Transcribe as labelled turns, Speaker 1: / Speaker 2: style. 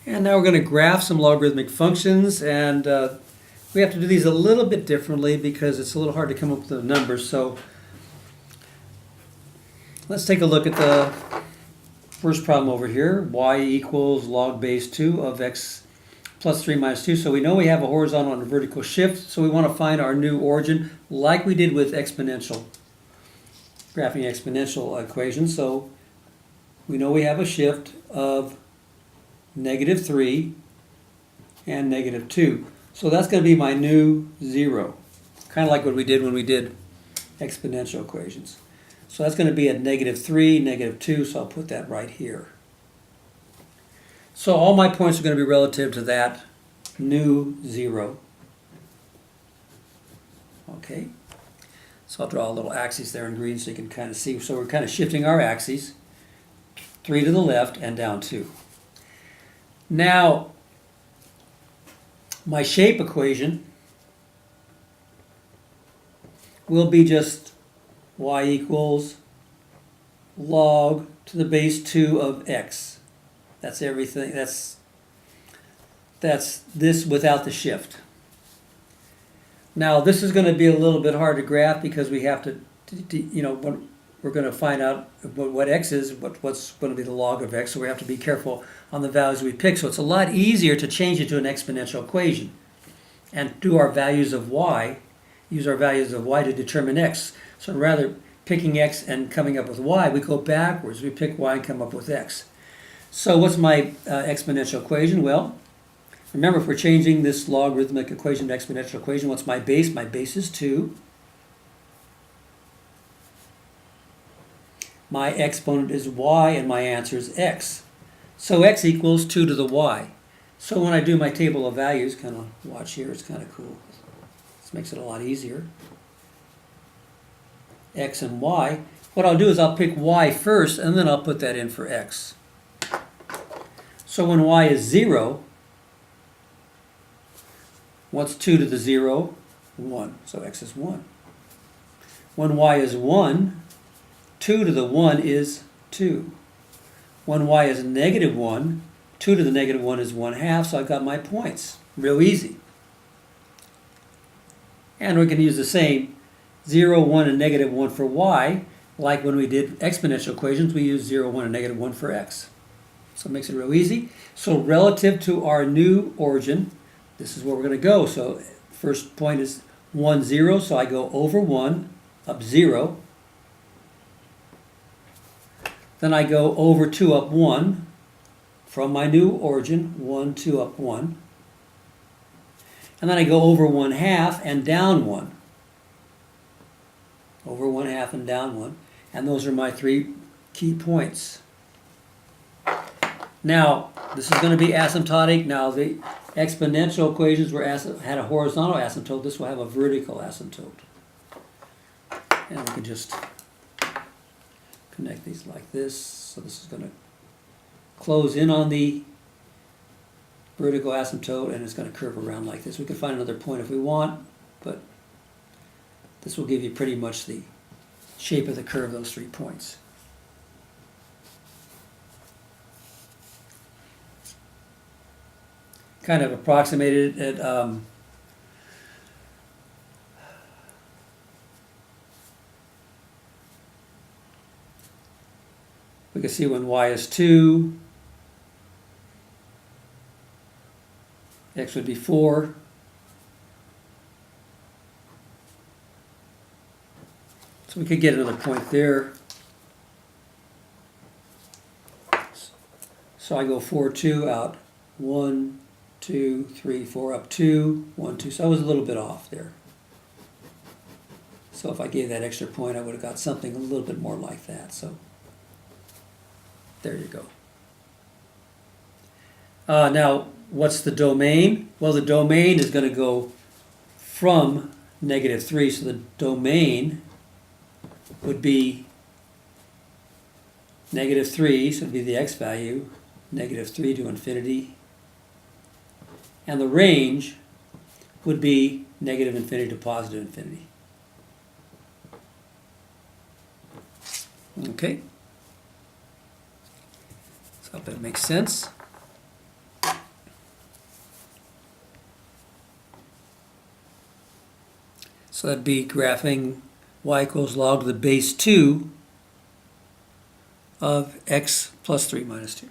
Speaker 1: And now we're going to graph some logarithmic functions, and we have to do these a little bit differently because it's a little hard to come up with the numbers. So let's take a look at the first problem over here. Y equals log base 2 of x plus 3 minus 2. So we know we have a horizontal and a vertical shift, so we want to find our new origin like we did with exponential, graphing exponential equations. So we know we have a shift of -3 and -2. So that's going to be my new 0, kind of like what we did when we did exponential equations. So that's going to be at -3, -2, so I'll put that right here. So all my points are going to be relative to that new 0. Okay, so I'll draw a little axis there in green so you can kind of see. So we're kind of shifting our axes, 3 to the left and down 2. Now, my shape equation will be just y equals log to the base 2 of x. That's everything. That's this without the shift. Now, this is going to be a little bit hard to graph because we have to you know, we're going to find out what x is, what's going to be the log of x, so we have to be careful on the values we pick. So it's a lot easier to change it to an exponential equation and do our values of y, use our values of y to determine x. So rather picking x and coming up with y, we go backwards. We pick y and come up with x. So what's my exponential equation? Well, remember, if we're changing this logarithmic equation to exponential equation, what's my base? My base is 2. My exponent is y, and my answer is x. So x equals 2 to the y. So when I do my table of values, kind of watch here, it's kind of cool. This makes it a lot easier. X and y. What I'll do is I'll pick y first, and then I'll put that in for x. So when y is 0, what's 2 to the 0? 1. So x is 1. When y is 1, 2 to the 1 is 2. When y is -1, 2 to the -1 is 1/2, so I've got my points. Real easy. And we can use the same 0, 1, and -1 for y. Like when we did exponential equations, we use 0, 1, and -1 for x. So it makes it real easy. So relative to our new origin, this is where we're going to go. So first point is 1, 0, so I go over 1, up 0. Then I go over 2, up 1. From my new origin, 1, 2, up 1. And then I go over 1/2 and down 1. Over 1/2 and down 1. And those are my 3 key points. Now, this is going to be asymptotic. Now, the exponential equations had a horizontal asymptote. This will have a vertical asymptote. And we can just connect these like this. So this is going to close in on the vertical asymptote, and it's going to curve around like this. We can find another point if we want, but this will give you pretty much the shape of the curve, those 3 points. Kind of approximated at we can see when y is 2, x would be 4. So we could get another point there. So I go 4, 2 out. 1, 2, 3, 4, up 2, 1, 2. So I was a little bit off there. So if I gave that extra point, I would have got something a little bit more like that. So there you go. Now, what's the domain? Well, the domain is going to go from -3. So the domain would be -3, so it would be the x value, -3 to infinity. And the range would be -infinity to positive infinity. Okay? So I hope that makes sense. So that'd be graphing y equals log to the base 2 of x plus 3 minus 2.